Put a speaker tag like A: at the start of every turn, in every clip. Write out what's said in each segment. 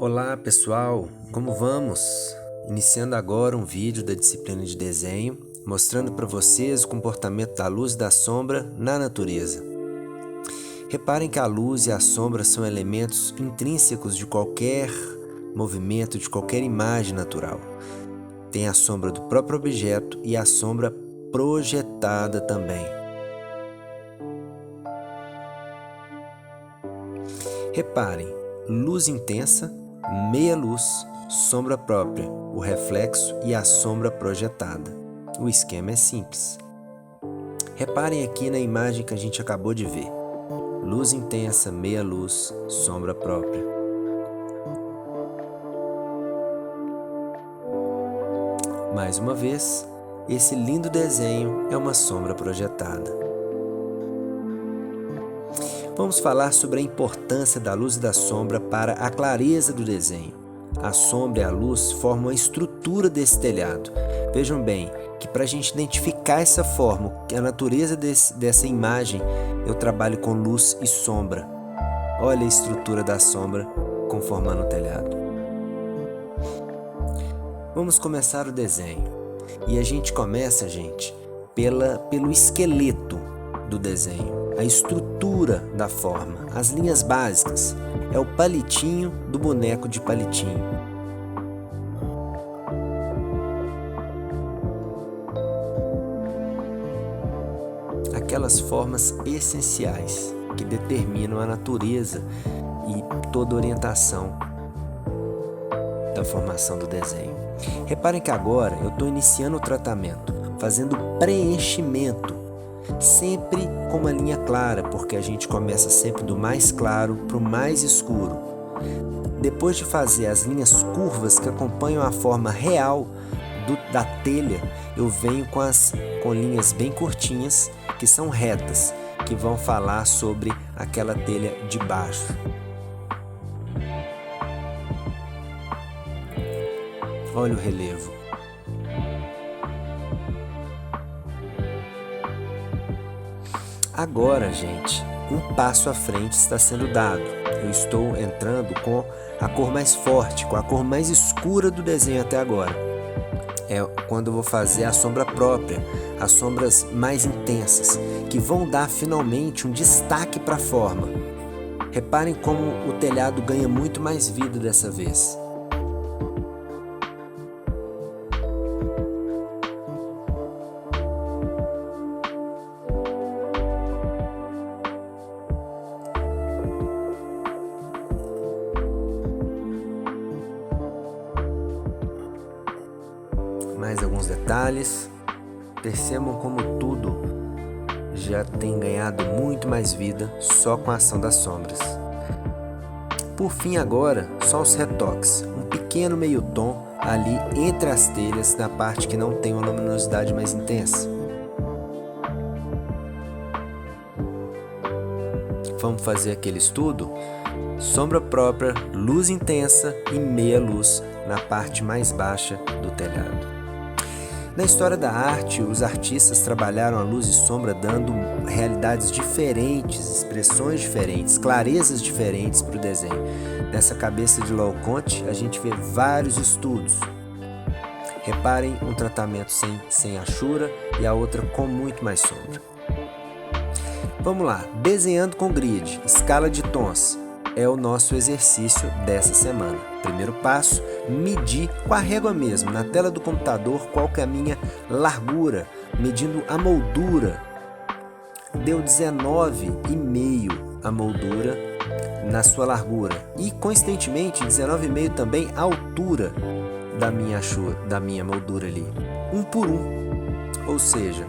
A: Olá pessoal, como vamos? Iniciando agora um vídeo da disciplina de desenho, mostrando para vocês o comportamento da luz e da sombra na natureza. Reparem que a luz e a sombra são elementos intrínsecos de qualquer movimento, de qualquer imagem natural. Tem a sombra do próprio objeto e a sombra projetada também. Reparem, luz intensa, meia luz, sombra própria, o reflexo e a sombra projetada. O esquema é simples. Reparem aqui na imagem que a gente acabou de ver. Luz intensa, meia luz, sombra própria. Mais uma vez, esse lindo desenho é uma sombra projetada. Vamos falar sobre a importância da luz e da sombra para a clareza do desenho. A sombra e a luz formam a estrutura desse telhado. Vejam bem que para a gente identificar essa forma, a natureza dessa imagem, eu trabalho com luz e sombra. Olha a estrutura da sombra conformando o telhado. Vamos começar o desenho. E a gente começa, pelo esqueleto do desenho. A estrutura da forma, as linhas básicas, é o palitinho do boneco de palitinho. Aquelas formas essenciais que determinam a natureza e toda a orientação da formação do desenho. Reparem que agora eu estou iniciando o tratamento, fazendo preenchimento. Sempre com uma linha clara, porque a gente começa sempre do mais claro para o mais escuro. Depois de fazer as linhas curvas que acompanham a forma real da telha, eu venho com linhas bem curtinhas, que são retas, que vão falar sobre aquela telha de baixo. Olha o relevo. Agora, um passo à frente está sendo dado. Eu estou entrando com a cor mais forte, com a cor mais escura do desenho até agora. É quando eu vou fazer a sombra própria, as sombras mais intensas, que vão dar finalmente um destaque para a forma. Reparem como o telhado ganha muito mais vida dessa vez. Mais alguns detalhes. Percebam como tudo já tem ganhado muito mais vida só com a ação das sombras. Por fim agora, só os retoques. Um pequeno meio tom ali entre as telhas na parte que não tem uma luminosidade mais intensa. Vamos fazer aquele estudo? Sombra própria, luz intensa e meia luz na parte mais baixa do telhado. Na história da arte, os artistas trabalharam a luz e sombra dando realidades diferentes, expressões diferentes, clarezas diferentes para o desenho. Nessa cabeça de Laocoonte, a gente vê vários estudos. Reparem um tratamento sem achura e a outra com muito mais sombra. Vamos lá, desenhando com grid, escala de tons. É o nosso exercício dessa semana. Primeiro passo, medir com a régua mesmo, na tela do computador, qual que é a minha largura, medindo a moldura. Deu 19,5 a moldura na sua largura. E, coincidentemente, 19,5 também a altura da minha moldura ali. 1 por 1. Ou seja,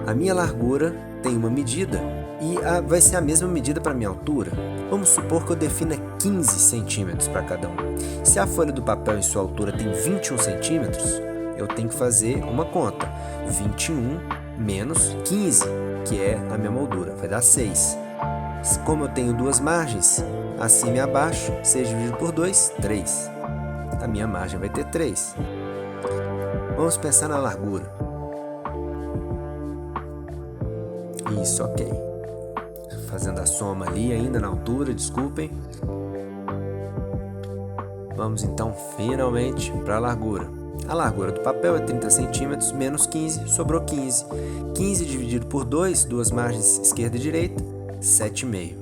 A: a minha largura tem uma medida e vai ser a mesma medida para a minha altura. Vamos supor que eu defina 15 centímetros para cada um. Se a folha do papel em sua altura tem 21 centímetros, eu tenho que fazer uma conta. 21 menos 15, que é a minha moldura, vai dar 6. Como eu tenho duas margens, acima e abaixo, 6 dividido por 2, 3. A minha margem vai ter 3. Vamos pensar na largura. Isso, ok. Fazendo a soma ali ainda na altura, desculpem. Vamos então finalmente para a largura. A largura do papel é 30 centímetros menos 15, sobrou 15. 15 dividido por 2, duas margens esquerda e direita, 7,5.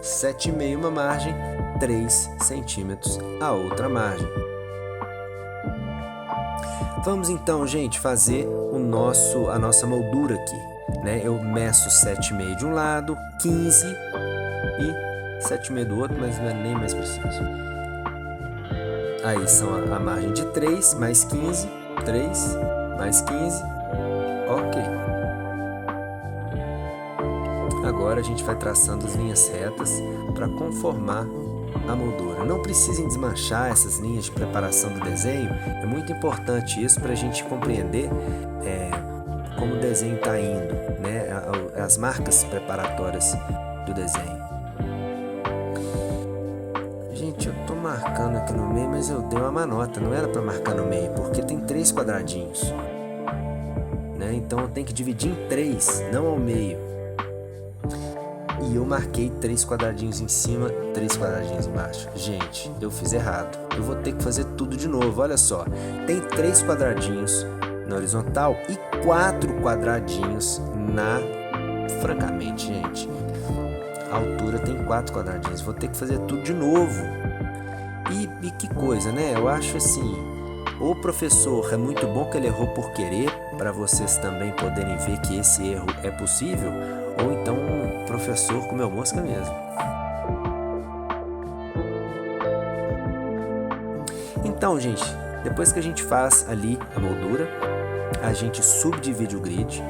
A: 7,5 uma margem, 3 centímetros a outra margem. Vamos então, gente, fazer a nossa moldura aqui, né? Eu meço 7,5 de um lado, 15 e 7,5 do outro, mas não é nem mais preciso. Aí são a margem de 3 mais 15, 3 mais 15, ok. Agora a gente vai traçando as linhas retas para conformar a moldura. Não precisem desmanchar essas linhas de preparação do desenho, é muito importante isso para a gente compreender como o desenho está indo, né? As marcas preparatórias do desenho. Gente, eu tô marcando aqui no meio, mas eu dei uma má nota, não era para marcar no meio, porque tem 3 quadradinhos, né? Então eu tenho que dividir em 3, não ao meio. E eu marquei 3 quadradinhos em cima, 3 quadradinhos embaixo. Gente, eu fiz errado. Eu vou ter que fazer tudo de novo. Olha só, tem 3 quadradinhos na horizontal e 4 quadradinhos francamente, gente, a altura tem 4 quadradinhos. Vou ter que fazer tudo de novo. E que coisa, né? Eu acho assim, o professor é muito bom que ele errou por querer, para vocês também poderem ver que esse erro é possível, ou então o professor comeu mosca mesmo. Então, gente, depois que a gente faz ali a moldura, a gente subdivide o grid.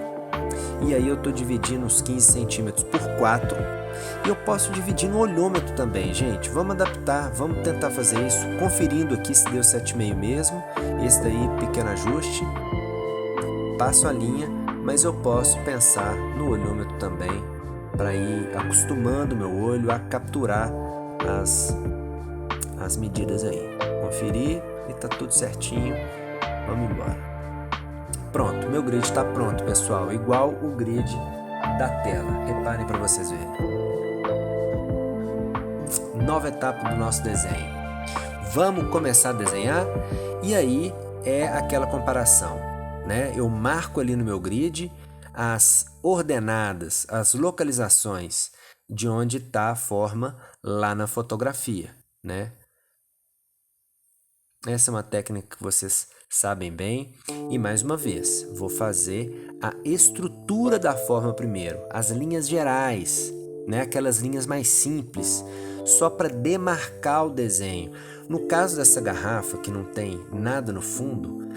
A: E aí eu estou dividindo os 15 centímetros por 4. E eu posso dividir no olhômetro também, gente. Vamos adaptar, vamos tentar fazer isso, conferindo aqui se deu 7,5 mesmo. Esse daí, pequeno ajuste. Passo a linha, mas eu posso pensar no olhômetro também, para ir acostumando meu olho a capturar as medidas aí. Conferir e tá tudo certinho. Vamos embora. Pronto, meu grid está pronto, pessoal, igual o grid da tela. Reparem para vocês verem. Nova etapa do nosso desenho. Vamos começar a desenhar e aí é aquela comparação, né? Eu marco ali no meu grid as ordenadas, as localizações de onde está a forma lá na fotografia, né? Essa é uma técnica que vocês sabem bem. E mais uma vez, vou fazer a estrutura da forma primeiro, as linhas gerais, né? Aquelas linhas mais simples, só para demarcar o desenho. No caso dessa garrafa, que não tem nada no fundo,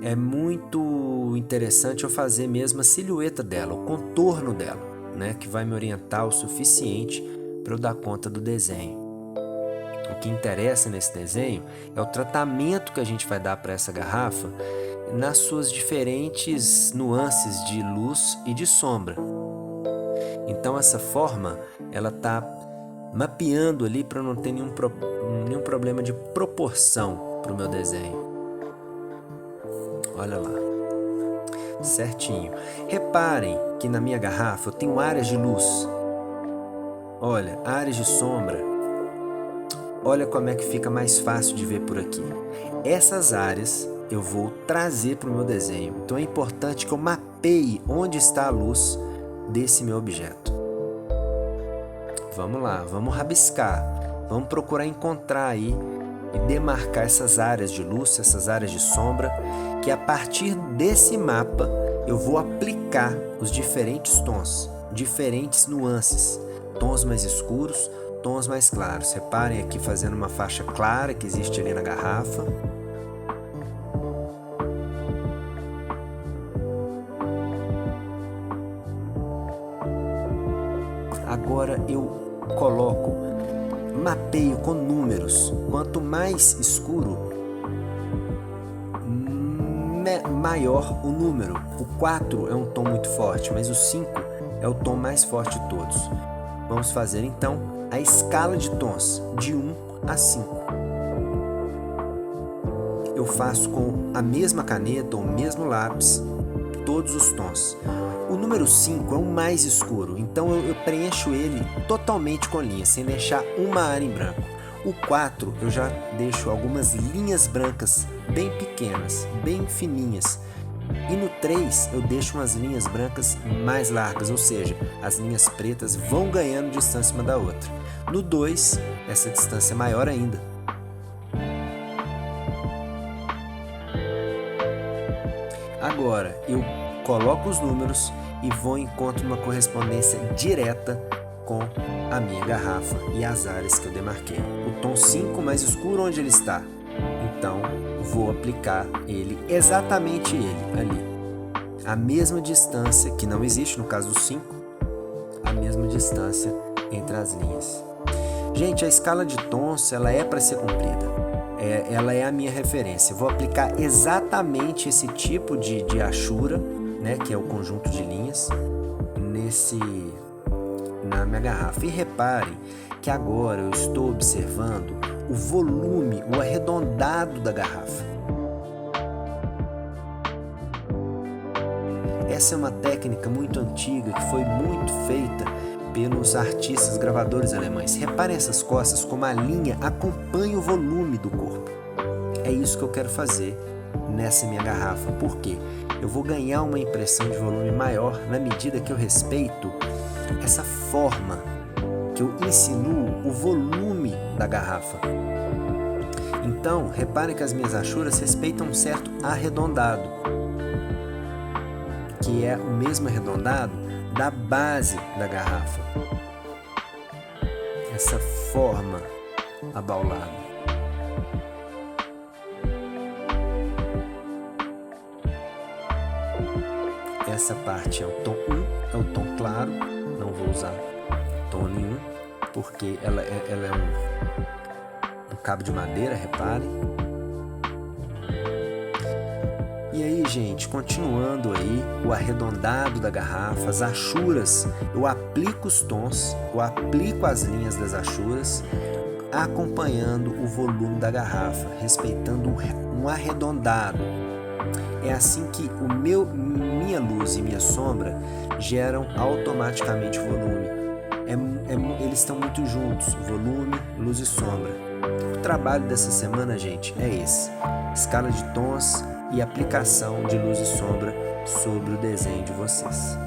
A: é muito interessante eu fazer mesmo a silhueta dela, o contorno dela, né? Que vai me orientar o suficiente para eu dar conta do desenho. O que interessa nesse desenho é o tratamento que a gente vai dar para essa garrafa nas suas diferentes nuances de luz e de sombra. Então essa forma, ela está mapeando ali para não ter nenhum problema de proporção para o meu desenho. Olha lá, certinho. Reparem que na minha garrafa eu tenho áreas de luz. Olha, áreas de sombra. Olha como é que fica mais fácil de ver por aqui. Essas áreas eu vou trazer para o meu desenho. Então é importante que eu mapeie onde está a luz desse meu objeto. Vamos lá, vamos rabiscar. Vamos procurar encontrar aí e demarcar essas áreas de luz, essas áreas de sombra, que a partir desse mapa eu vou aplicar os diferentes tons, diferentes nuances, tons mais escuros, tons mais claros. Reparem aqui fazendo uma faixa clara que existe ali na garrafa. Agora eu mapeio com números. Quanto mais escuro, maior o número. O 4 é um tom muito forte, mas o 5 é o tom mais forte de todos. Vamos fazer então a escala de tons de 1 a 5. Eu faço com a mesma caneta ou o mesmo lápis todos os tons. O número 5 é o mais escuro, então eu preencho ele totalmente com linhas, sem deixar uma área em branco. O 4 eu já deixo algumas linhas brancas bem pequenas, bem fininhas. E no 3 eu deixo umas linhas brancas mais largas, ou seja, as linhas pretas vão ganhando distância uma da outra. No 2, essa distância é maior ainda. Agora eu coloco os números e vou encontrar uma correspondência direta com a minha garrafa e as áreas que eu demarquei. O tom 5 mais escuro, onde ele está? Então vou aplicar ele, exatamente ele, ali. A mesma distância, que não existe no caso do 5, a mesma distância entre as linhas. Gente, a escala de tons, ela é para ser cumprida. Ela é a minha referência. Vou aplicar exatamente esse tipo de achura, né, que é o conjunto de linhas, na minha garrafa. E reparem que agora eu estou observando o volume, o arredondado da garrafa. Essa é uma técnica muito antiga que foi muito feita pelos artistas gravadores alemães. Reparem essas costas, como a linha acompanha o volume do corpo. É isso que eu quero fazer nessa minha garrafa. Por quê? Eu vou ganhar uma impressão de volume maior na medida que eu respeito essa forma, que eu insinuo o volume da garrafa. Então, reparem que as minhas achuras respeitam um certo arredondado, que é o mesmo arredondado da base da garrafa. Essa forma abaulada. Essa parte é o tom 1, é o tom claro, não vou usar tom nenhum, porque ela é um cabo de madeira, reparem. E aí, gente, continuando aí, o arredondado da garrafa, as achuras, eu aplico os tons, eu aplico as linhas das achuras, acompanhando o volume da garrafa, respeitando um arredondado. É assim que minha luz e minha sombra geram automaticamente volume. Eles estão muito juntos, volume, luz e sombra. O trabalho dessa semana, gente, é esse: escala de tons e aplicação de luz e sombra sobre o desenho de vocês.